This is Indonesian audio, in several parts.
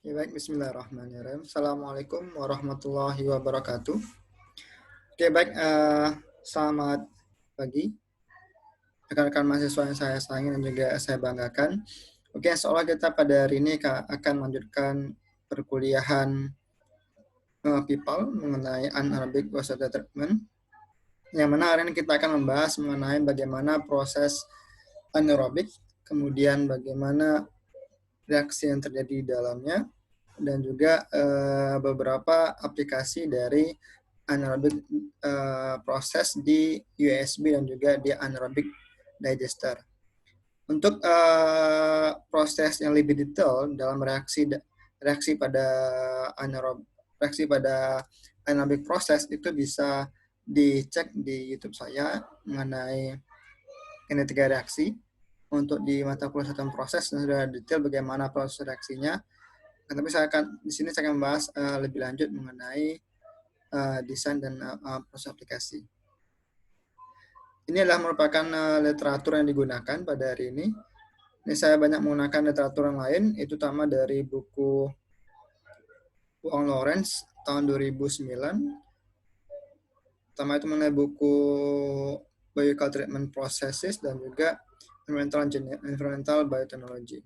Ya, baik, bismillahirrahmanirrahim. Assalamualaikum warahmatullahi wabarakatuh. Oke, baik, selamat pagi rekan-rekan mahasiswa yang saya sayangi dan juga saya banggakan. Oke, seolah kita pada hari ini akan melanjutkan perkuliahan PIPAL mengenai anaerobic process treatment, yang mana hari ini kita akan membahas mengenai bagaimana proses anaerobik, kemudian bagaimana reaksi yang terjadi di dalamnya, dan juga beberapa aplikasi dari anaerobic proses di USB dan juga di anaerobic digester. Untuk proses yang lebih detail dalam reaksi pada anaerobic proses itu bisa dicek di YouTube saya mengenai kinetika reaksi. Untuk di mata kuliah satuan proses dan sudah detail bagaimana proses reaksinya. Tapi di sini saya akan membahas lebih lanjut mengenai desain dan proses aplikasi. Ini adalah merupakan literatur yang digunakan pada hari ini. Ini saya banyak menggunakan literatur yang lain, itu utama dari buku Wong Lawrence tahun 2009. Pertama itu mengenai buku Biochemical Treatment Processes dan juga Environmental Biotechnology.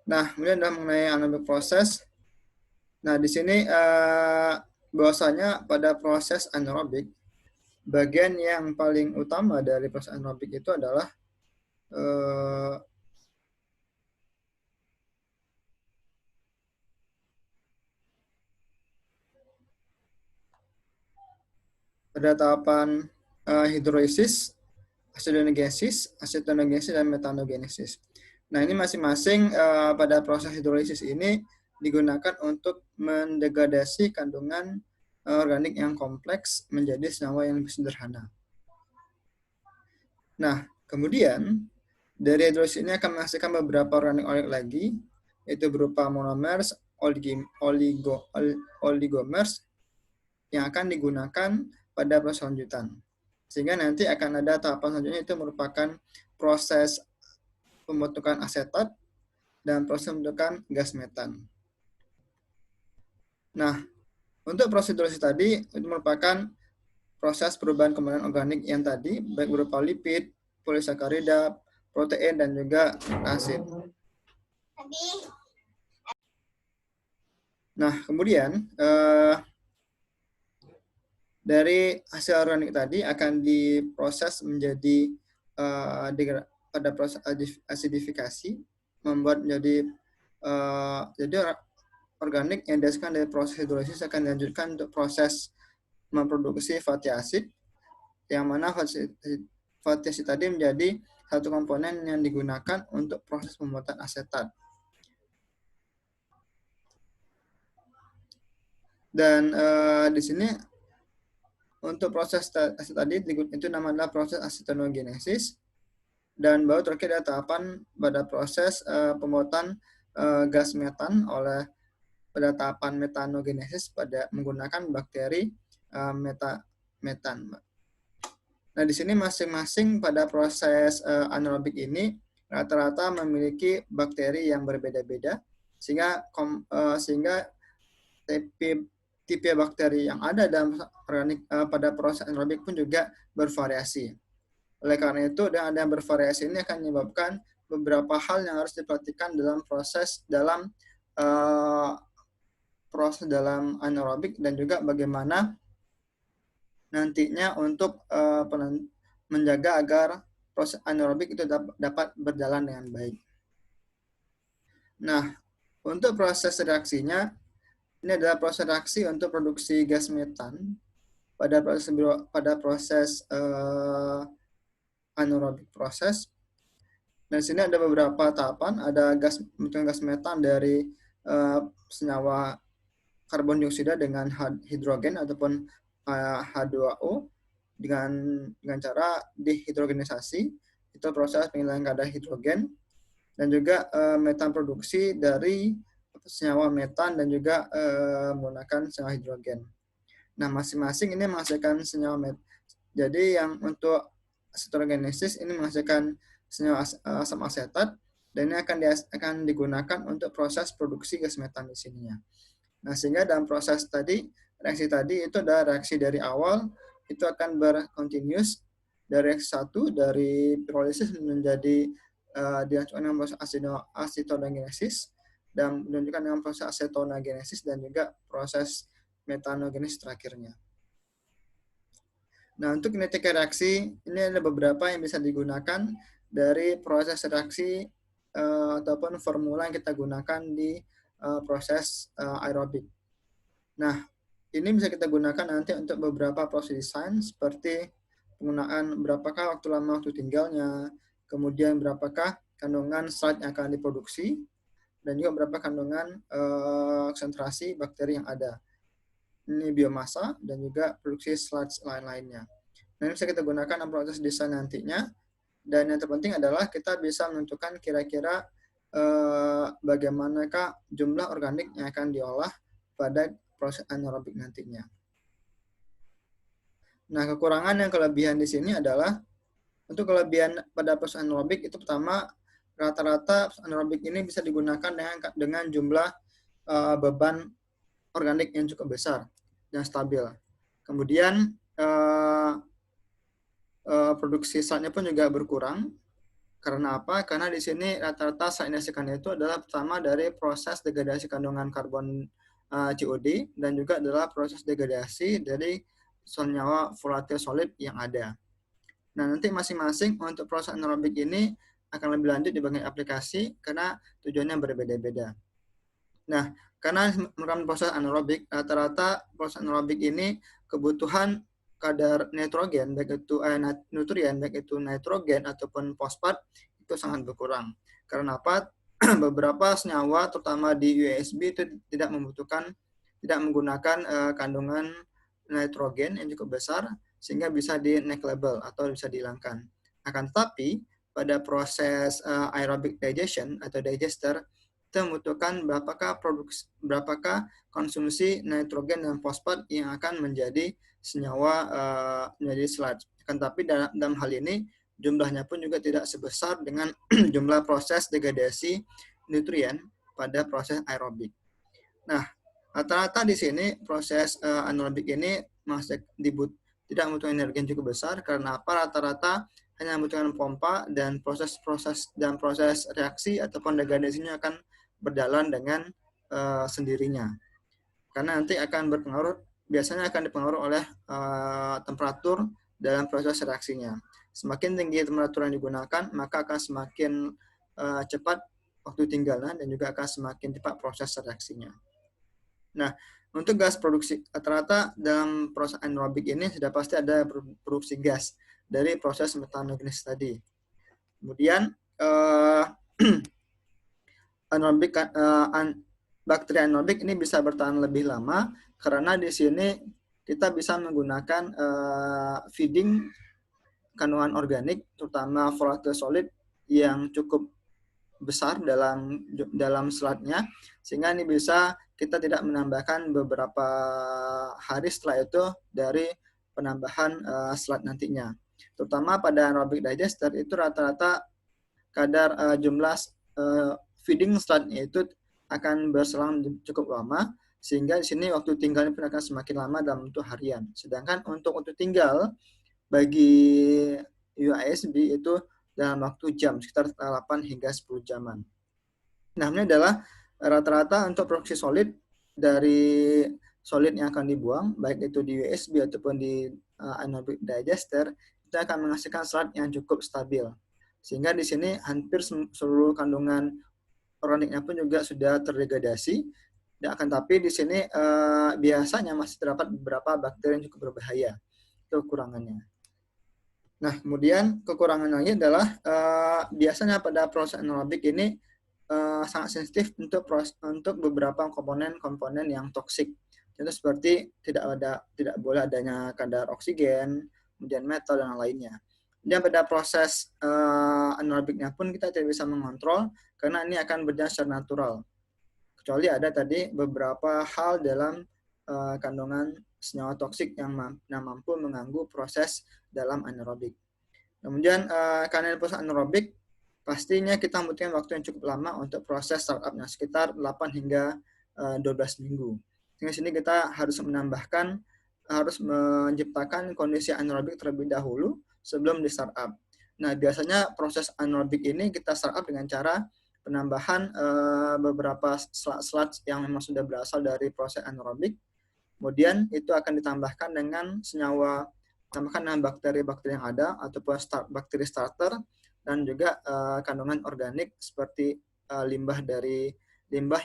Nah, kemudian adalah mengenai anaerobic proses. Nah, di sini bahwasanya pada proses anaerobik, bagian yang paling utama dari proses anaerobik itu adalah pada tahapan hidrolisis, acidogenesis, dan metanogenesis. Nah, ini masing-masing pada proses hidrolisis ini digunakan untuk mendegradasi kandungan organik yang kompleks menjadi senyawa yang lebih sederhana. Nah, kemudian dari hidrolisis ini akan menghasilkan beberapa organik lagi, yaitu berupa monomers, oligomers, yang akan digunakan pada proses lanjutan. Sehingga nanti akan ada tahapan selanjutnya, itu merupakan proses pembentukan asetat dan proses pembentukan gas metan. Nah, untuk proses hidrolisis tadi itu merupakan proses perubahan komponen organik yang tadi, baik berupa lipid, polisakarida, protein, dan juga asid. Nah, kemudian dari hasil organik tadi akan diproses menjadi pada proses asidifikasi, membuat menjadi jadi organik yang dihasilkan dari proses hidrolisis akan dilanjutkan untuk proses memproduksi fatty acid, yang mana fatty acid tadi menjadi satu komponen yang digunakan untuk proses pembuatan asetat. Dan di sini untuk proses asetat tadi itu namanya proses acetogenesis, dan baru terakhir ada tahapan pada proses pembuatan gas metan pada tahapan metanogenesis pada menggunakan bakteri metan. Nah, di sini masing-masing pada proses anaerobik ini rata-rata memiliki bakteri yang berbeda-beda, sehingga tipe bakteri yang ada dalam organik pada proses anaerobik pun juga bervariasi. Oleh karena itu, dengan ada yang bervariasi ini akan menyebabkan beberapa hal yang harus diperhatikan dalam proses dalam anaerobik, dan juga bagaimana nantinya untuk menjaga agar proses anaerobik itu dapat berjalan dengan baik. Nah, untuk proses reaksinya, ini adalah proses reaksi untuk produksi gas metan pada proses anaerobik proses. Dan di sini ada beberapa tahapan, ada gas metan dari senyawa karbon dioksida dengan hidrogen ataupun H2O dengan cara dehidrogenisasi, itu proses penghilangan kadar hidrogen, dan juga metan produksi dari senyawa metan dan juga menggunakan senyawa hidrogen. Nah, masing-masing ini menghasilkan senyawa metan. Jadi yang untuk acetogenesis ini menghasilkan senyawa asam asetat, dan ini akan digunakan untuk proses produksi gas metan di sininya. Nah, sehingga dalam proses tadi, reaksi tadi itu ada reaksi dari awal, itu akan berkontinuous dari reaksi 1, dari pirolisis menjadi dilanjutkan dengan proses asitogenesis, dan menunjukkan dengan proses acetonegenesis, dan juga proses metanogenesis terakhirnya. Nah, untuk kinetika reaksi, ini ada beberapa yang bisa digunakan dari proses reaksi ataupun formula yang kita gunakan di proses aerobik. Nah, ini bisa kita gunakan nanti untuk beberapa proses desain, seperti penggunaan berapakah waktu lama waktu tinggalnya, kemudian berapakah kandungan slide yang akan diproduksi, dan juga berapa kandungan konsentrasi bakteri yang ada. Ini biomasa dan juga produksi slide lain-lainnya. Nah, ini bisa kita gunakan dalam proses desain nantinya. Dan yang terpenting adalah kita bisa menentukan kira-kira bagaimanakah jumlah organik yang akan diolah pada proses anaerobik nantinya. Nah, kekurangan dan kelebihan di sini adalah, untuk kelebihan pada proses anaerobik itu pertama, rata-rata anaerobik ini bisa digunakan dengan jumlah beban organik yang cukup besar dan stabil. Kemudian produksi slide-nya pun juga berkurang. Karena apa? Karena di sini rata-rata slide yang dihasilkan itu adalah pertama dari proses degradasi kandungan karbon COD, dan juga adalah proses degradasi dari senyawa volatil solid yang ada. Nah, nanti masing-masing untuk proses anaerobik ini akan lebih lanjut di bagian aplikasi karena tujuannya berbeda-beda. Nah, karena merupakan proses anaerobik, rata-rata proses anaerobik ini kebutuhan kadar nitrogen, baik itu nutrien, baik itu nitrogen ataupun fosfat, itu sangat berkurang. Karena apa? Beberapa senyawa, terutama di USB, itu tidak menggunakan kandungan nitrogen yang cukup besar, sehingga bisa di negligible atau bisa dihilangkan. Akan tetapi, pada proses aerobic digestion atau digester, kita membutuhkan berapakah konsumsi nitrogen dan fosfat yang akan menjadi senyawa menjadi sludge. Akan tapi dalam hal ini jumlahnya pun juga tidak sebesar dengan jumlah proses degradasi nutrien pada proses aerobik. Nah, rata-rata di sini proses anaerobik ini masih tidak membutuhkan energi yang cukup besar. Karena apa? Rata-rata hanya membutuhkan pompa, dan proses reaksi ataupun degradasinya akan berjalan dengan sendirinya. Karena nanti akan biasanya akan dipengaruhi oleh temperatur dalam proses reaksinya. Semakin tinggi temperatur yang digunakan, maka akan semakin cepat waktu tinggalnya, dan juga akan semakin cepat proses reaksinya. Nah, untuk gas produksi, rata-rata dalam proses anaerobik ini sudah pasti ada produksi gas dari proses metanogenesis tadi. Kemudian bakteri anaerobik ini bisa bertahan lebih lama, karena di sini kita bisa menggunakan feeding kandungan organik, terutama volatil solid yang cukup besar dalam slide-nya, sehingga ini bisa kita tidak menambahkan beberapa hari setelah itu dari penambahan slide nantinya. Terutama pada anaerobic digester itu rata-rata kadar jumlah feeding slide-nya itu akan berselang cukup lama, sehingga di sini waktu tinggalnya pun akan semakin lama dalam bentuk harian. Sedangkan untuk waktu tinggal bagi USB itu dalam waktu jam, sekitar 8 hingga 10 jaman. Nah, ini adalah rata-rata untuk produksi solid dari solid yang akan dibuang, baik itu di USB ataupun di anaerobic digester, itu akan menghasilkan slide yang cukup stabil. Sehingga di sini hampir seluruh kandungan organiknya pun juga sudah terdegradasi. Akan tapi di sini biasanya masih terdapat beberapa bakteri yang cukup berbahaya. Itu kekurangannya. Nah, kemudian kekurangan lagi adalah biasanya pada proses anaerobik ini sangat sensitif untuk beberapa komponen yang toksik. Contoh seperti tidak boleh adanya kadar oksigen, kemudian metal dan lainnya. Dan pada proses anaerobiknya pun kita tidak bisa mengontrol, karena ini akan berjalan secara natural. Kecuali ada tadi beberapa hal dalam kandungan senyawa toksik yang mampu mengganggu proses dalam anaerobik. Kemudian karena proses anaerobik pastinya kita membutuhkan waktu yang cukup lama untuk proses startupnya, sekitar 8 hingga 12 minggu. Di sini kita harus menciptakan kondisi anaerobik terlebih dahulu sebelum di startup. Nah, biasanya proses anaerobik ini kita startup dengan cara penambahan beberapa slot yang memang sudah berasal dari proses anaerobik. Kemudian itu akan ditambahkan dengan senyawa, tambahkan dengan bakteri-bakteri yang ada ataupun bakteri starter, dan juga kandungan organik seperti limbah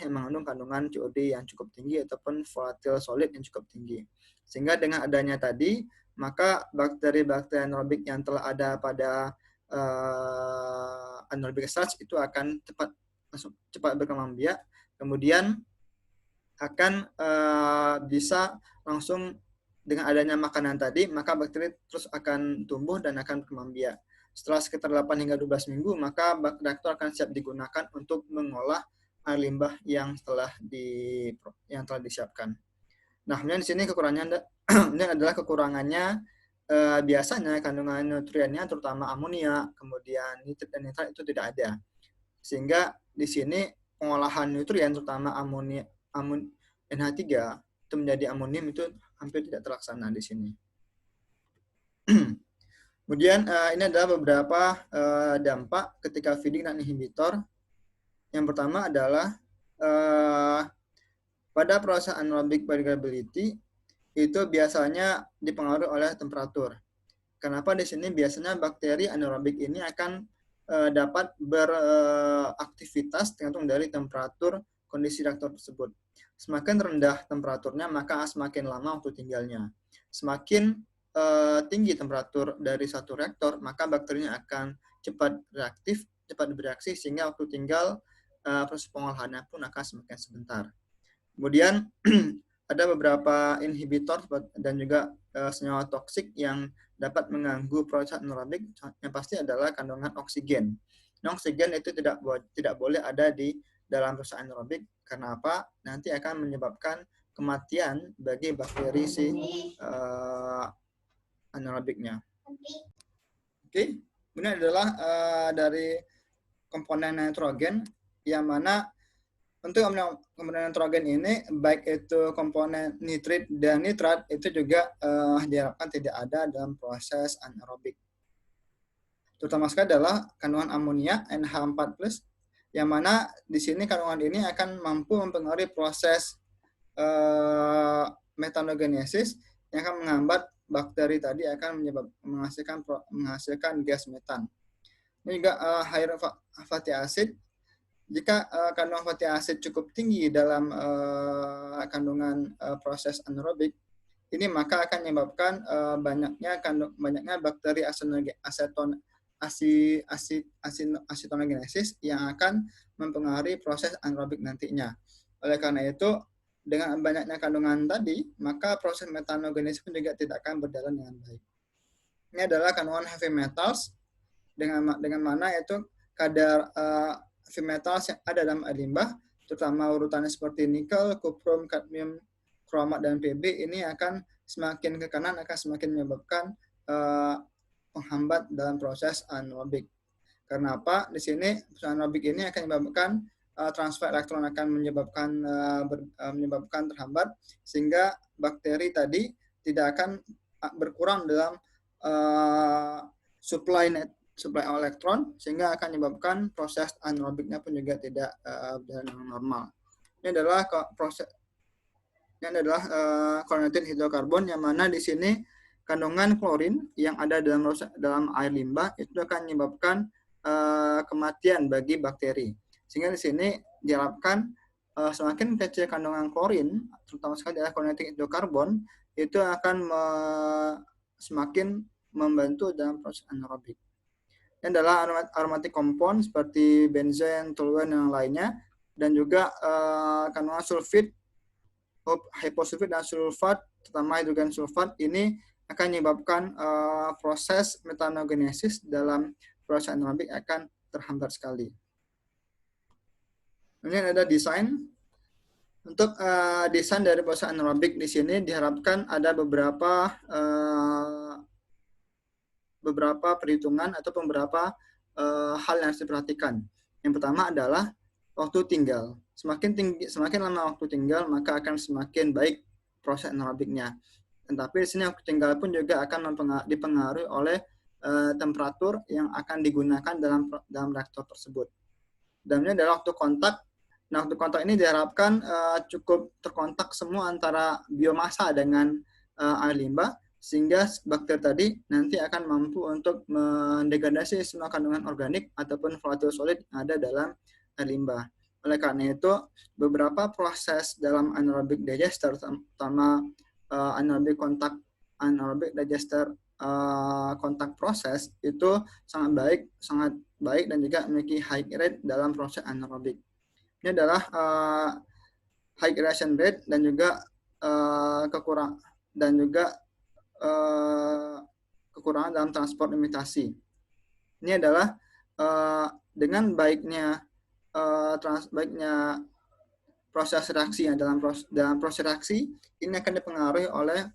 yang mengandung kandungan COD yang cukup tinggi ataupun volatile solid yang cukup tinggi. Sehingga dengan adanya tadi, maka bakteri-bakteri anaerobik yang telah ada pada anaerobic starch itu akan cepat berkembang biak, kemudian akan bisa langsung dengan adanya makanan tadi, maka bakteri terus akan tumbuh dan akan berkembang biak. Setelah sekitar 8 hingga 12 minggu, maka reaktor akan siap digunakan untuk mengolah air limbah yang telah disiapkan. Nah, kemudian di sini kekurangannya ini adalah kekurangannya biasanya kandungan nutriennya terutama amonia, kemudian nitrit dan nitrat itu tidak ada. Sehingga di sini pengolahan nutrien terutama NH3 itu menjadi amonium itu hampir tidak terlaksana di sini. Kemudian ini adalah beberapa dampak ketika feeding dan inhibitor. Yang pertama adalah pada proses anaerobic variability itu biasanya dipengaruhi oleh temperatur. Kenapa di sini biasanya bakteri anaerobik ini akan dapat beraktivitas tergantung dari temperatur kondisi reaktor tersebut. Semakin rendah temperaturnya, maka semakin lama waktu tinggalnya. Semakin tinggi temperatur dari satu reaktor, maka bakterinya akan cepat reaktif, cepat bereaksi, sehingga waktu tinggal proses pengolahannya pun akan semakin sebentar. Kemudian ada beberapa inhibitor dan juga senyawa toksik yang dapat mengganggu proses anaerobik. Yang pasti adalah kandungan oksigen. Nah, oksigen itu tidak boleh ada di dalam proses anaerobik. Karena apa? Nanti akan menyebabkan kematian bagi bakteri si anaerobiknya. Oke, ini adalah dari komponen nitrogen, yang mana untuk komponen nitrogen ini, baik itu komponen nitrit dan nitrat, itu juga diharapkan tidak ada dalam proses anaerobik. Terutama sekali adalah kandungan amonia NH4+, yang mana di sini kandungan ini akan mampu mempengaruhi proses metanogenesis yang akan menghambat bakteri tadi akan menghasilkan gas metan. Ini juga higher fatty acid. Jika kandungan fatty acid cukup tinggi dalam kandungan proses anaerobik, ini maka akan menyebabkan banyaknya bakteri asitogenesis yang akan mempengaruhi proses anaerobik nantinya. Oleh karena itu, dengan banyaknya kandungan tadi, maka proses metanogenesis pun juga tidak akan berjalan dengan baik. Ini adalah kandungan heavy metals, dengan mana itu kadar heavy metals yang ada dalam air limbah, terutama urutannya seperti nikel, kuprum, kadmium, kromat, dan Pb, ini akan semakin ke kanan, akan semakin menyebabkan penghambat dalam proses anaerobik. Karena apa? Di sini proses anaerobik ini akan menyebabkan transfer elektron akan menyebabkan terhambat, sehingga bakteri tadi tidak akan berkurang dalam supply elektron, sehingga akan menyebabkan proses anaerobiknya pun juga tidak berjalan dengan normal. Ini adalah klorinated hidrokarbon, yang mana di sini kandungan klorin yang ada dalam air limbah itu akan menyebabkan kematian bagi bakteri. Sehingga di sini diharapkan semakin kecil kandungan klorin, terutama sekali adalah klorinated hidrokarbon, itu akan semakin membantu dalam proses anaerobik. Ini adalah aromatic compound seperti benzen, toluene, dan yang lainnya, dan juga kandungan sulfit, hyposulfit, dan sulfat, terutama hidrogen sulfat, ini akan menyebabkan proses metanogenesis dalam proses anaerobik akan terhambat sekali. Ini ada desain. Untuk desain dari proses anaerobik di sini diharapkan ada beberapa perhitungan atau beberapa hal yang harus diperhatikan. Yang pertama adalah waktu tinggal. Semakin lama waktu tinggal, maka akan semakin baik proses anaerobiknya. Tetapi di sini waktu tinggal pun juga akan dipengaruhi oleh temperatur yang akan digunakan dalam reaktor tersebut. Dan ini adalah waktu kontak. Nah, waktu kontak ini diharapkan cukup terkontak semua antara biomasa dengan air limbah, sehingga bakteri tadi nanti akan mampu untuk mendegradasi semua kandungan organik ataupun volatile solid yang ada dalam air limbah. Oleh karena itu, beberapa proses dalam anaerobic digester, terutama anaerobic digester kontak proses itu sangat baik dan juga memiliki high rate dalam proses anaerobik. Ini adalah high reaction rate dan juga kekurangan dalam transport imitasi. Ini adalah dengan baiknya proses reaksi dalam proses reaksi ini akan dipengaruhi oleh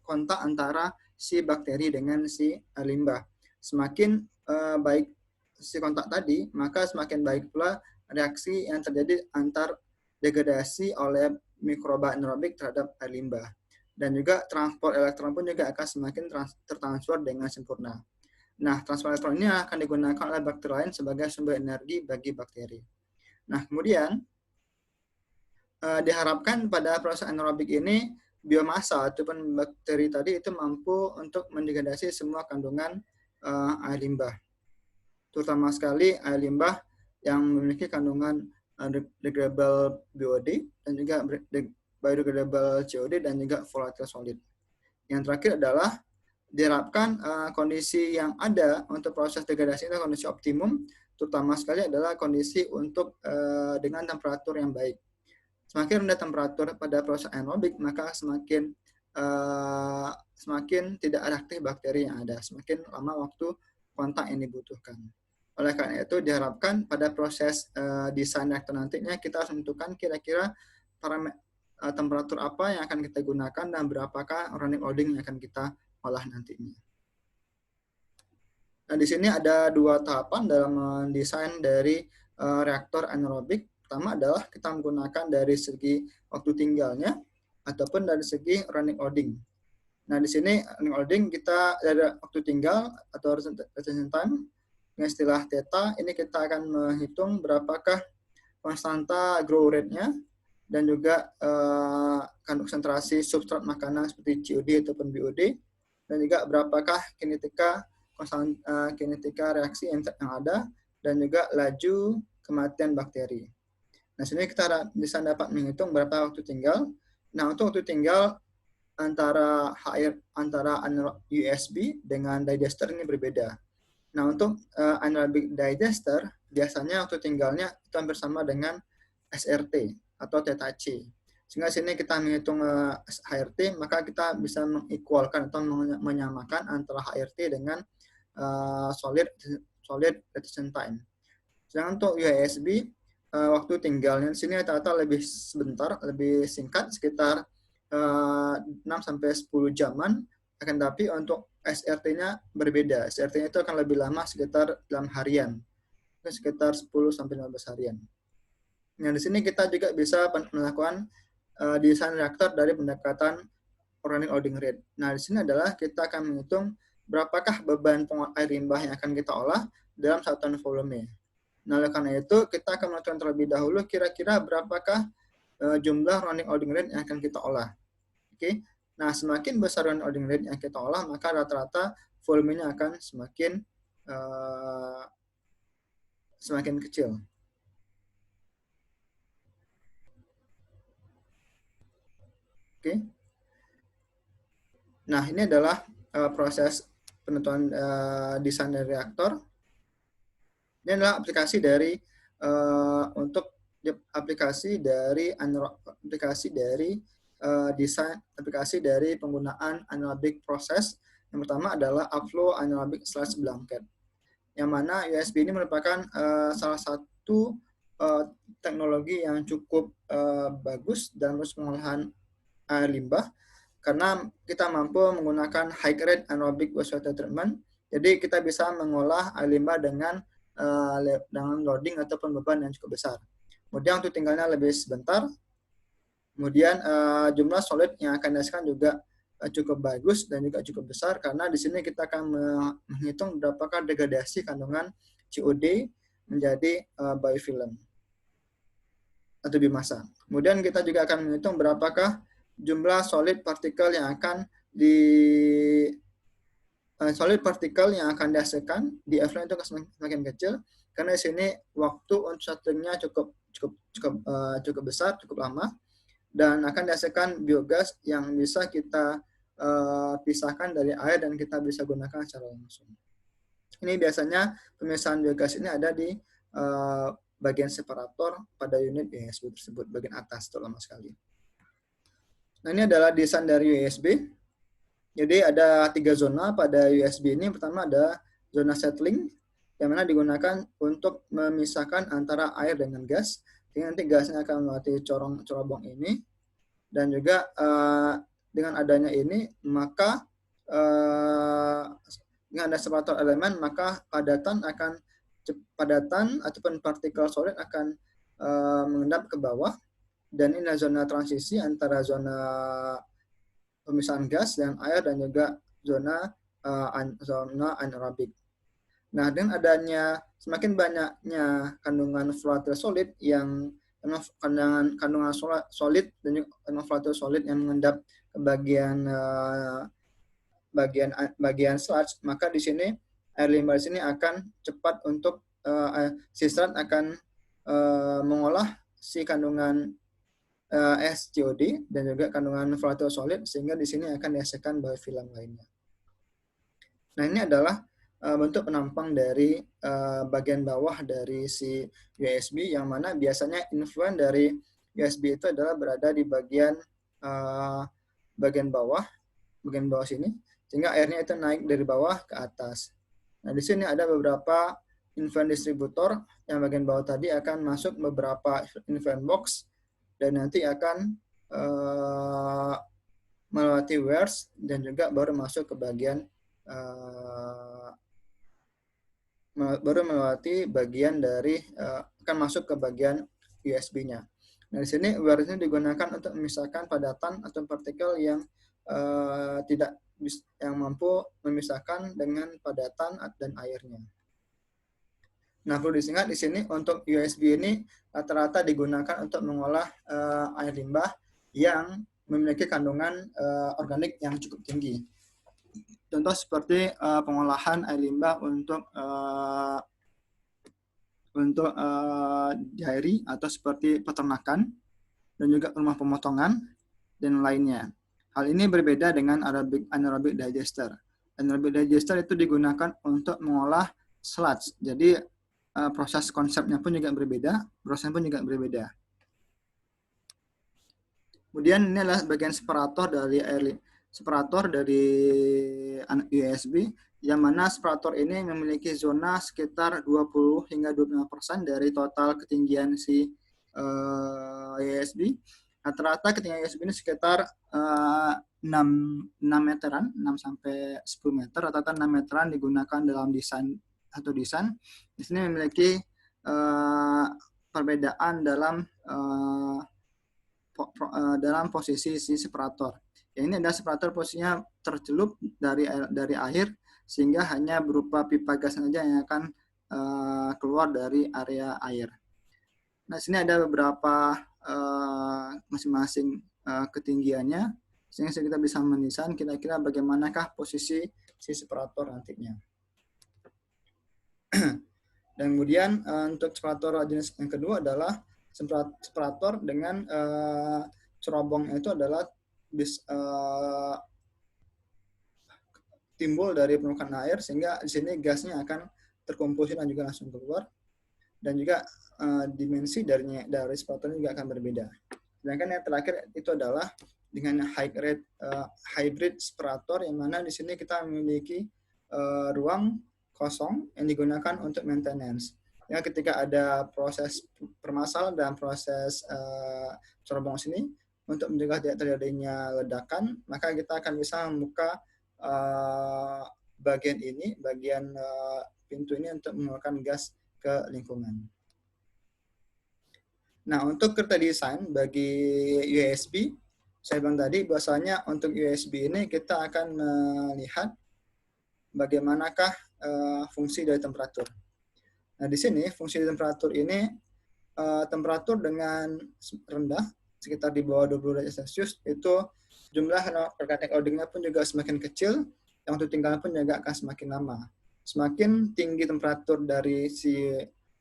kontak antara si bakteri dengan si limbah. Semakin baik si kontak tadi, maka semakin baik pula reaksi yang terjadi antar degradasi oleh mikroba anaerobik terhadap air limbah. Dan juga transport elektron pun juga akan semakin tertransfer dengan sempurna. Nah, transfer elektron ini akan digunakan oleh bakteri lain sebagai sumber energi bagi bakteri. Nah, kemudian diharapkan pada proses anaerobik ini biomasa ataupun bakteri tadi itu mampu untuk mendegradasi semua kandungan air limbah. Terutama sekali air limbah yang memiliki kandungan degradable BOD dan juga biodegradable COD dan juga volatile solid. Yang terakhir adalah diharapkan kondisi yang ada untuk proses degradasi itu kondisi optimum, terutama sekali adalah kondisi untuk dengan temperatur yang baik. Semakin rendah temperatur pada proses anaerobik, maka semakin tidak reaktif bakteri yang ada, semakin lama waktu kontak yang dibutuhkan. Oleh karena itu diharapkan pada proses desain reaktor nantinya kita harus menentukan kira-kira temperatur apa yang akan kita gunakan dan berapakah running loading yang akan kita olah nantinya. Nah, di sini ada dua tahapan dalam mendesain dari reaktor anaerobik. Pertama adalah kita menggunakan dari segi waktu tinggalnya ataupun dari segi running loading. Nah, di sini running loading kita ada waktu tinggal atau retention time dengan istilah theta. Ini kita akan menghitung berapakah konstanta grow rate-nya dan juga konsentrasi substrat makanan seperti COD ataupun BOD dan juga berapakah kinetika reaksi yang ada dan juga laju kematian bakteri. Nah, sini kita bisa dapat menghitung berapa waktu tinggal. Nah, untuk waktu tinggal antara USB dengan digester ini berbeda. Nah, untuk anaerobic digester biasanya waktu tinggalnya itu hampir sama dengan SRT atau theta C. Sehingga sini kita menghitung HRT, maka kita bisa mengequalkan atau menyamakan antara HRT dengan solid retention time. Sedangkan untuk USB waktu tinggalnya di sini rata-rata lebih sebentar, lebih singkat, sekitar 6 sampai 10 jaman. Akan tapi untuk SRT-nya berbeda. SRT-nya itu akan lebih lama, sekitar dalam harian, sekitar 10 sampai 15 harian. Nah, di sini kita juga bisa melakukan desain reaktor dari pendekatan running loading rate. Nah, di sini adalah kita akan menghitung berapakah beban penguap air limbah yang akan kita olah dalam 1 ton volume. Nah, oleh karena itu, kita akan menentukan terlebih dahulu kira-kira berapakah jumlah running loading rate yang akan kita olah. Oke. Nah, semakin besar running loading rate yang kita olah, maka rata-rata volumenya akan semakin kecil. Oke. Nah, ini adalah proses penentuan desain dari reaktor. Ini adalah aplikasi dari aplikasi dari penggunaan anaerobic proses. Yang pertama adalah upflow anaerobic sludge blanket, yang mana USB ini merupakan salah satu teknologi yang cukup bagus dalam proses pengolahan air limbah karena kita mampu menggunakan high rate anaerobic wastewater treatment Jadi kita bisa mengolah air limbah dengan loading ataupun beban yang cukup besar. Kemudian untuk tinggalnya lebih sebentar. Kemudian jumlah solid yang akan dihasilkan juga cukup bagus dan juga cukup besar, karena di sini kita akan menghitung berapakah degradasi kandungan COD menjadi biofilm atau biomasa. Kemudian kita juga akan menghitung berapakah jumlah solid partikel yang akan dihasilkan di effluent itu semakin kecil, karena di sini waktu untuk satunya cukup besar, cukup lama, dan akan dihasilkan biogas yang bisa kita pisahkan dari air dan kita bisa gunakan secara langsung. Ini biasanya pemisahan biogas ini ada di bagian separator pada unit USB tersebut, bagian atas terutama sekali. Nah, ini adalah desain dari USB. Jadi ada 3 zona pada USB ini. Pertama ada zona settling, yang mana digunakan untuk memisahkan antara air dengan gas. Jadi nanti gasnya akan melewati corobong ini. Dan juga dengan adanya ini, maka dengan ada separator elemen, maka padatan ataupun partikel solid akan mengendap ke bawah. Dan ini adalah zona transisi antara zona pemisahan gas dan air dan juga zona anaerobik. Nah, dengan adanya semakin banyaknya kandungan volatile solid yang kandungan solid dan juga volatile solid yang mengendap ke bagian sludge, maka di sini air limbah di sini akan cepat untuk si sludge akan mengolah si kandungan SCOD dan juga kandungan volatile solid, sehingga di sini akan dihasilkan biofilm lainnya. Nah, ini adalah bentuk penampang dari bagian bawah dari si USB, yang mana biasanya influent dari USB itu adalah berada di bagian bawah sini, sehingga airnya itu naik dari bawah ke atas. Nah, di sini ada beberapa influent distributor yang bagian bawah tadi akan masuk beberapa influent box dan nanti akan melewati wires dan juga baru masuk ke bagian dari akan masuk ke bagian USB-nya. Nah, di sini wires-nya digunakan untuk memisahkan padatan atau partikel yang yang mampu memisahkan dengan padatan dan airnya. Nah, perlu diingat di sini untuk USB ini rata-rata digunakan untuk mengolah air limbah yang memiliki kandungan organik yang cukup tinggi. Contoh seperti pengolahan air limbah untuk dairy atau seperti peternakan dan juga rumah pemotongan dan lainnya. Hal ini berbeda dengan anaerobic digester. Anaerobic digester itu digunakan untuk mengolah sludge. Jadi proses konsepnya pun juga berbeda, prosesnya pun juga berbeda. Kemudian ini adalah bagian separator dari USB, yang mana separator ini memiliki zona sekitar 20 hingga 25% dari total ketinggian si USB. Rata-rata ketinggian USB ini sekitar 6 meteran, 6 sampai 10 meter, rata-rata 6 meteran digunakan dalam desain. Di sini memiliki perbedaan dalam posisi si separator. Ini adalah separator posisinya tercelup dari air, sehingga hanya berupa pipa gas saja yang akan keluar dari area air. Nah, sini ada beberapa masing-masing ketinggiannya, sehingga kita bisa mendesain kira-kira bagaimanakah posisi si separator nantinya. Dan kemudian untuk separator jenis yang kedua adalah separator dengan cerobong itu adalah timbul dari permukaan air, sehingga di sini gasnya akan terkomposi dan juga langsung keluar, dan juga dimensi dari separator juga akan berbeda. Sedangkan yang terakhir itu adalah dengan hybrid separator, yang mana di sini kita memiliki ruang kosong yang digunakan untuk maintenance. Ya, ketika ada proses permasalahan dalam proses cerobong sini, untuk mencegah tidak terjadinya ledakan, maka kita akan bisa membuka bagian ini, bagian pintu ini untuk mengeluarkan gas ke lingkungan. Nah, untuk kereta desain bagi USB, saya bilang tadi bahwasanya untuk USB ini kita akan melihat bagaimanakah fungsi dari temperatur. Nah, di sini fungsi temperatur ini temperatur dengan rendah sekitar di bawah 20 derajat Celcius itu jumlah organik loadingnya pun juga semakin kecil, yang waktu tinggalnya pun juga akan semakin lama. Semakin tinggi temperatur dari si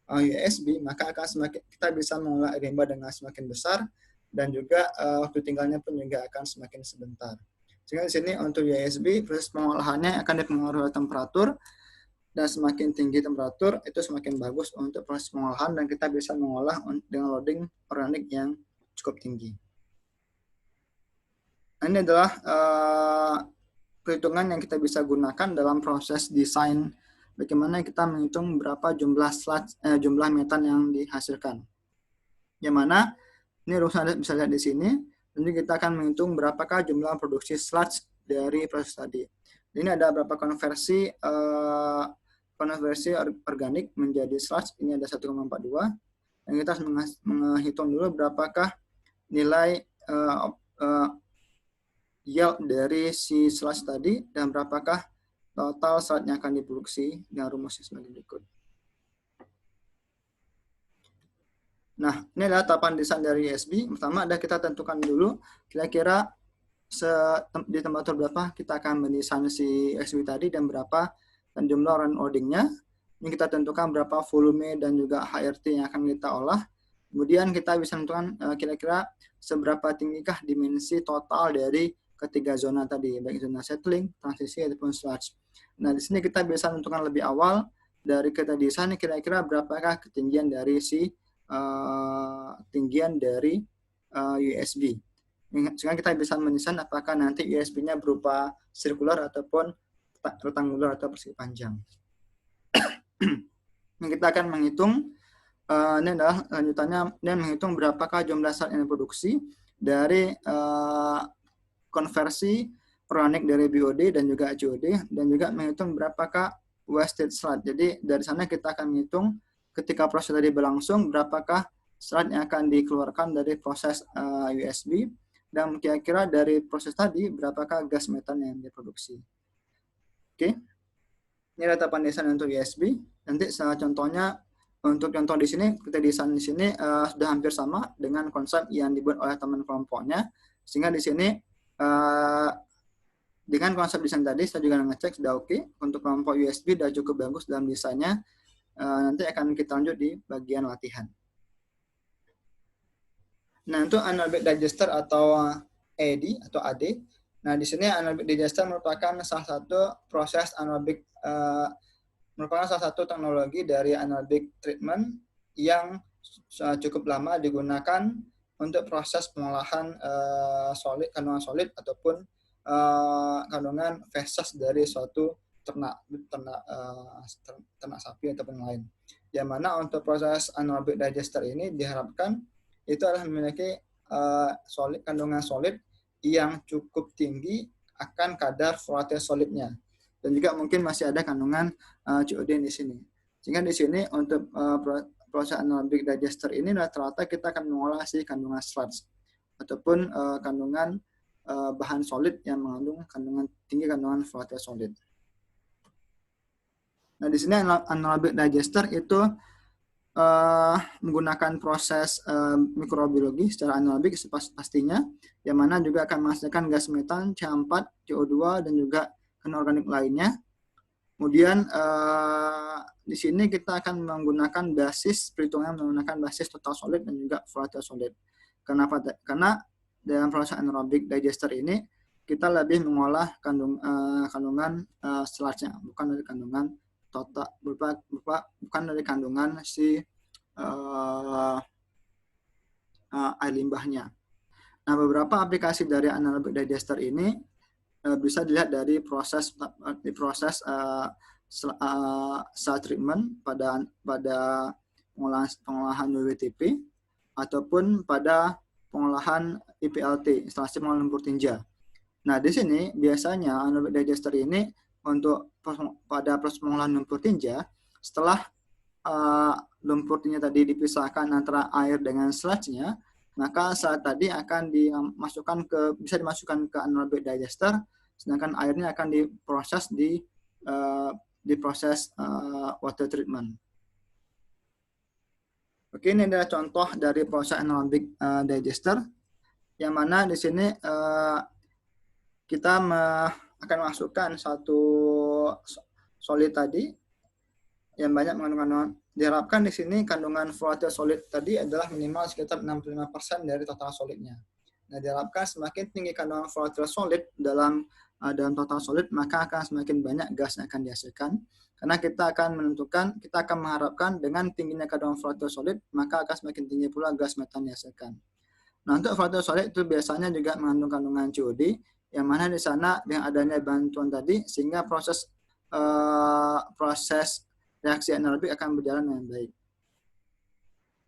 USB, maka akan semakin kita bisa mengolah air limbah dengan semakin besar, dan juga waktu tinggalnya pun juga akan semakin sebentar. Sehingga di sini untuk USB proses pengolahannya akan dipengaruhi oleh temperatur, dan semakin tinggi temperatur itu semakin bagus untuk proses pengolahan, dan kita bisa mengolah dengan loading organik yang cukup tinggi. Ini adalah perhitungan yang kita bisa gunakan dalam proses desain bagaimana kita menghitung berapa jumlah metan yang dihasilkan. Yang mana ini rumusnya bisa lihat di sini. Nanti kita akan menghitung berapakah jumlah produksi sludge dari proses tadi. Ini ada berapa konversi organik menjadi sludge. Ini ada 1,42. Dan kita harus menghitung dulu berapakah nilai yield dari si sludge tadi dan berapakah total sludge yang akan diproduksi dengan rumusnya sebagai berikut. Nah, ini adalah tahapan desain dari USB. Pertama ada kita tentukan dulu kira-kira di temperatur berapa kita akan mendesain si USB tadi dan berapa dan jumlah run loadingnya. Ini kita tentukan berapa volume dan juga HRT yang akan kita olah. Kemudian kita bisa tentukan kira-kira seberapa tinggikah dimensi total dari ketiga zona tadi, baik zona settling, transisi, ataupun sludge. Nah, di sini kita bisa tentukan lebih awal dari kita desain kira-kira berapakah ketinggian dari si tinggian dari USB. Sehingga kita bisa mendesain apakah nanti USB-nya berupa sirkular ataupun rektangular atau persegi panjang. Kita akan menghitung, ini adalah lanjutannya, dan menghitung berapakah jumlah sludge yang diproduksi dari konversi organik dari BOD dan juga HOD, dan juga menghitung berapakah wasted sludge. Jadi dari sana kita akan menghitung ketika proses tadi berlangsung, berapakah sludge yang akan dikeluarkan dari proses USB, dan kira-kira dari proses tadi, berapakah gas metan yang diproduksi. Oke, ini adalah tahapan desain untuk USB. Nanti contohnya, untuk contoh di sini, kita desain di sini sudah hampir sama dengan konsep yang dibuat oleh teman kelompoknya, sehingga di sini dengan konsep desain tadi, saya juga ngecek sudah oke. Untuk kelompok USB sudah cukup bagus dalam desainnya. Nanti akan kita lanjut di bagian latihan. Nah, untuk anaerobic digester atau AD atau AD. Nah, di sini anaerobic digester merupakan salah satu proses anaerobic, merupakan salah satu teknologi dari anaerobic treatment yang cukup lama digunakan untuk proses pengolahan kandungan solid ataupun kandungan feses dari suatu ternak sapi ataupun lain. Yang mana untuk proses anaerobic digester ini diharapkan itu adalah memiliki kandungan solid yang cukup tinggi akan kadar volatile solidnya, dan juga mungkin masih ada kandungan COD di sini. Sehingga di sini untuk proses anaerobic digester ini rata-rata kita akan mengolah si kandungan sludge ataupun kandungan bahan solid yang mengandung tinggi kandungan volatile solid. Nah, di sini anaerobic digester itu menggunakan proses mikrobiologi secara anaerobik pastinya, yang mana juga akan menghasilkan gas metan, CH4, CO2, dan juga kandungan organik lainnya. Kemudian di sini kita akan menggunakan basis perhitungan menggunakan basis total solid dan juga volatile solid. Kenapa? Karena dalam proses anaerobic digester ini kita lebih mengolah kandungan sludge-nya, bukan dari kandungan total, bukan dari kandungan si air limbahnya. Nah, beberapa aplikasi dari anaerobic digester ini bisa dilihat dari proses cell treatment pada pengolahan WWTP ataupun pada pengolahan IPLT, instalasi pengolahan lumpur tinja. Nah, di sini biasanya anaerobic digester ini pada proses pengolahan lumpur tinja, setelah lumpur tinja tadi dipisahkan antara air dengan sludge-nya, maka saat tadi akan bisa dimasukkan ke anaerobic digester, sedangkan airnya akan diproses di proses water treatment. Oke, ini adalah contoh dari proses anaerobic digester, yang mana di sini kita akan masukkan satu solid tadi yang banyak mengandung kandungan. Diharapkan di sini kandungan volatile solid tadi adalah minimal sekitar 65% dari total solidnya. Nah, diharapkan semakin tinggi kandungan volatile solid dalam total solid, maka akan semakin banyak gas yang akan dihasilkan. Karena kita akan mengharapkan dengan tingginya kandungan volatile solid, maka akan semakin tinggi pula gas metan dihasilkan. Nah, untuk volatile solid itu biasanya juga mengandung kandungan COD, yang mana di sana dengan adanya bantuan tadi, sehingga proses reaksi anaerobik akan berjalan dengan baik.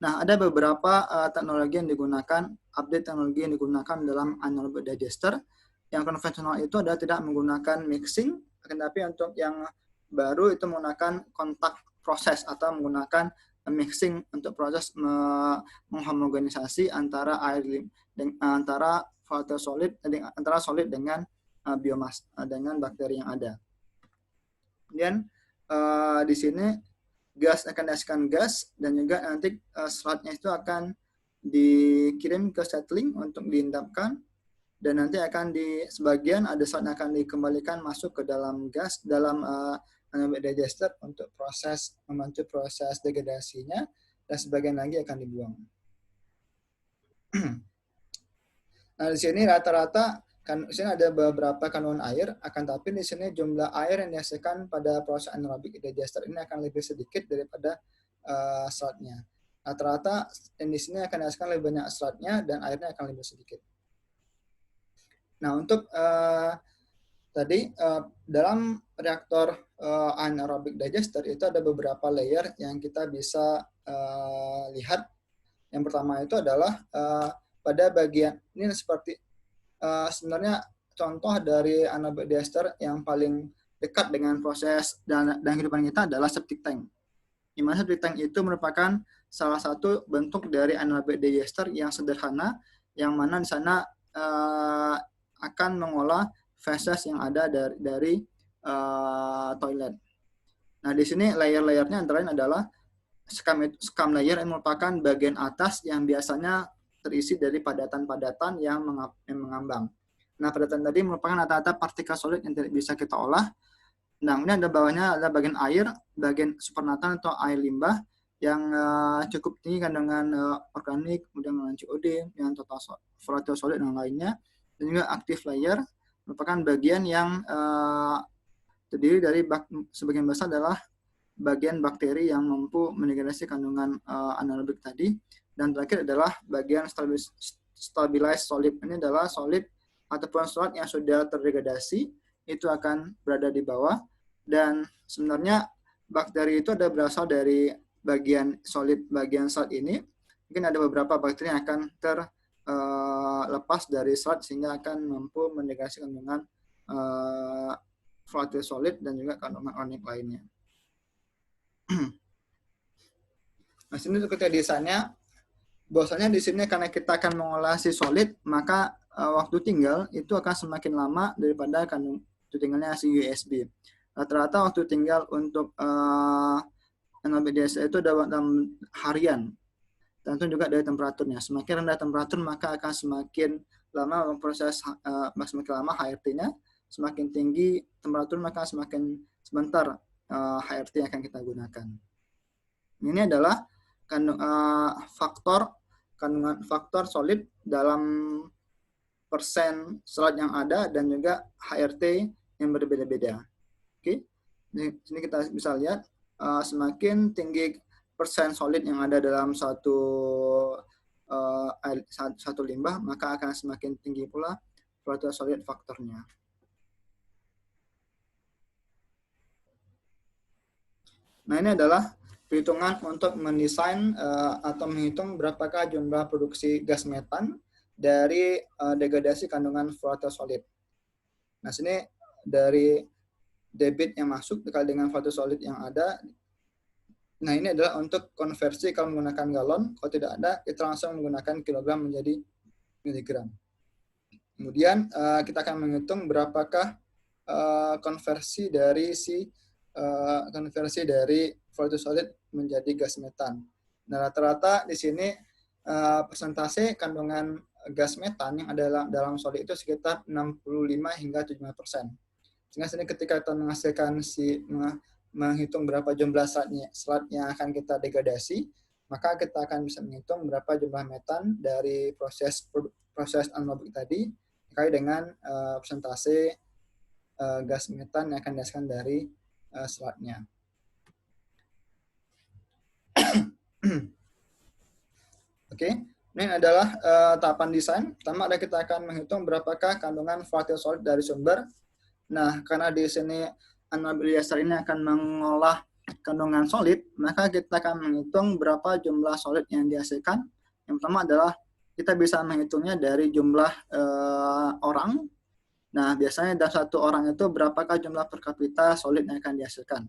Nah, ada beberapa teknologi yang digunakan, update teknologi yang digunakan dalam anaerobic digester. Yang konvensional itu adalah tidak menggunakan mixing, tetapi untuk yang baru itu menggunakan kontak proses atau menggunakan mixing untuk proses menghomogenisasi antara antara volatile solid, antara solid dengan biomas, dengan bakteri yang ada. Kemudian di sini gas akan dihasilkan gas, dan juga nanti sludge-nya itu akan dikirim ke settling untuk diendapkan, dan nanti akan sebagian ada sludge akan dikembalikan masuk ke dalam gas dalam anaerobic digester untuk membantu proses degradasinya, dan sebagian lagi akan dibuang. Nah, di sini rata-rata di sini ada beberapa kandungan air, akan tapi di sini jumlah air yang dihasilkan pada proses anaerobic digester ini akan lebih sedikit daripada sludge-nya. Rata-rata yang di sini akan dihasilkan lebih banyak sludge-nya dan airnya akan lebih sedikit. Nah, untuk tadi dalam reaktor anaerobic digester itu ada beberapa layer yang kita bisa lihat. Yang pertama itu adalah pada bagian ini seperti sebenarnya contoh dari anaerobic digester yang paling dekat dengan proses dan kehidupan kita adalah septic tank. Di mana septic tank itu merupakan salah satu bentuk dari anaerobic digester yang sederhana, yang mana di sana akan mengolah feses yang ada dari toilet. Nah, di sini layer-layernya antara lain adalah scum layer yang merupakan bagian atas yang biasanya terisi dari padatan-padatan yang mengambang. Nah, padatan tadi merupakan rata-rata partikel solid yang tidak bisa kita olah. Nah, kemudian ada bawahnya ada bagian air, bagian supernatant atau air limbah yang cukup tinggi kandungan organik, kemudian mengandung COD, dengan total volatile solid dan lainnya. Dan juga active layer merupakan bagian yang terdiri dari sebagian besar adalah bagian bakteri yang mampu mendegradasi kandungan anaerobik tadi. Dan terakhir adalah bagian stabilized solid. Ini adalah solid ataupun sludge yang sudah terdegradasi, itu akan berada di bawah. Dan sebenarnya bakteri itu ada berasal dari bagian sludge ini. Mungkin ada beberapa bakteri yang akan terlepas dari sludge sehingga akan mampu mendegradasi kandungan volatile solid dan juga kandungan organik lainnya. Nah, sini untuk desainnya, bahwasanya di sini karena kita akan mengolah si solid, maka waktu tinggal itu akan semakin lama daripada waktu tinggalnya si USB. Rata-rata waktu tinggal untuk anaerobic digester itu dalam harian. Tentu juga dari temperaturnya. Semakin rendah temperatur maka akan semakin lama proses semakin lama HRT-nya, semakin tinggi temperatur maka semakin sebentar HRT yang akan kita gunakan. Ini adalah kandungan faktor solid dalam persen sludge yang ada dan juga HRT yang berbeda-beda. Oke, di sini kita bisa lihat semakin tinggi persen solid yang ada dalam satu limbah, maka akan semakin tinggi pula volatile solid faktornya. Nah, ini adalah perhitungan untuk mendesain atau menghitung berapakah jumlah produksi gas metan dari degradasi kandungan volatile solid. Nah, sini dari debit yang masuk dikali dengan value solid yang ada. Nah, ini adalah untuk konversi kalau menggunakan galon. Kalau tidak ada, kita langsung menggunakan kilogram menjadi miligram. Kemudian kita akan menghitung berapakah konversi dari value solid menjadi gas metan. Nah, rata-rata di sini persentase kandungan gas metan yang ada dalam solid itu sekitar 65 hingga 75%. Sehingga sini ketika kita menghitung berapa jumlah serat yang akan kita degradasi, maka kita akan bisa menghitung berapa jumlah metan dari proses anaerobik tadi terkait dengan persentase gas metan yang akan dihasilkan dari seratnya. Oke, ini adalah tahapan desain. Pertama ada kita akan menghitung berapakah kandungan volatile solid dari sumber. Nah, karena di sini anaerobik digester ini akan mengolah kandungan solid, maka kita akan menghitung berapa jumlah solid yang dihasilkan. Yang pertama adalah kita bisa menghitungnya dari jumlah orang. Nah, biasanya dalam satu orang itu berapakah jumlah per kapita solid yang akan dihasilkan.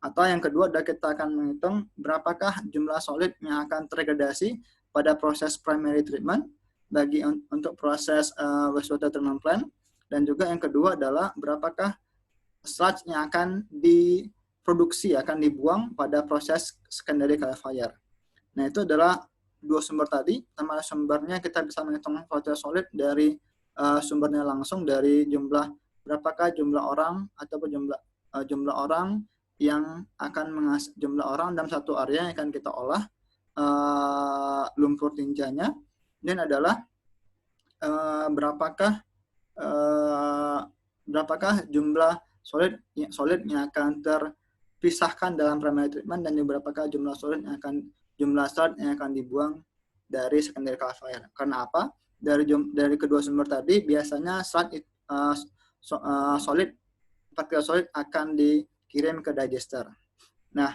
Atau yang kedua adalah kita akan menghitung berapakah jumlah solid yang akan terdegradasi pada proses primary treatment untuk proses wastewater treatment plant. Dan juga yang kedua adalah berapakah sludge yang akan diproduksi, akan dibuang pada proses secondary clarifier. Nah, itu adalah dua sumber tadi. Pertama sumbernya kita bisa menghitung volatile solid dari sumbernya langsung dari berapakah jumlah orang ataupun jumlah orang yang akan jumlah orang dalam satu area yang akan kita olah lumpur tinjanya. Dan adalah berapakah jumlah solid yang akan terpisahkan dalam primary treatment dan berapakah jumlah sludge yang akan dibuang dari secondary clarifier. Karena apa? Dari kedua sumber tadi biasanya partikel solid akan dikirim ke digester. Nah,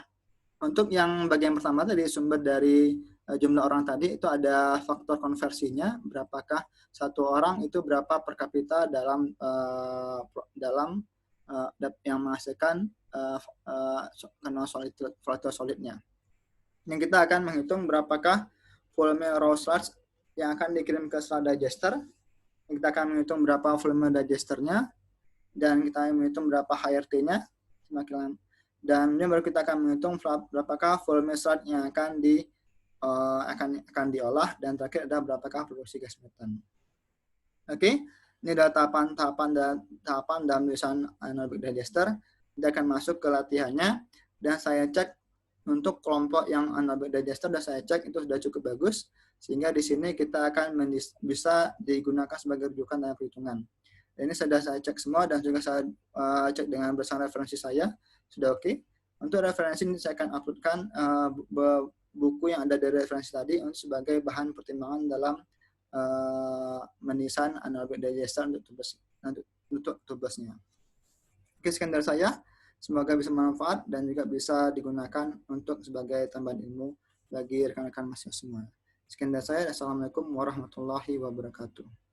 untuk yang bagian pertama tadi sumber dari jumlah orang tadi itu ada faktor konversinya, berapakah satu orang itu berapa per kapita dalam yang menghasilkan volatile solidnya. Yang kita akan menghitung berapakah volume raw sludge yang akan dikirim ke sludge digester. Kita akan menghitung berapa volume digesternya dan kita akan menghitung berapa HRT-nya. Dan ini baru kita akan menghitung berapakah volume sludge yang akan diolah dan terakhir adalah berapakah produksi gas metan. Oke, ini adalah tahapan dalam desain anaerobic digester. Kita akan masuk ke latihannya dan saya cek untuk kelompok yang anaerobic digester dan saya cek itu sudah cukup bagus sehingga di sini kita akan bisa digunakan sebagai rujukan dalam perhitungan. Dan ini sudah saya cek semua dan juga saya cek dengan berdasarkan referensi saya sudah oke. Untuk referensi ini saya akan uploadkan buku yang ada dari referensi tadi sebagai bahan pertimbangan dalam mendesain anaerobic digester untuk tugasnya. Oke, sekian dari saya. Semoga bisa bermanfaat dan juga bisa digunakan untuk sebagai tambahan ilmu bagi rekan-rekan mahasiswa semua. Sekian dari saya. Assalamualaikum warahmatullahi wabarakatuh.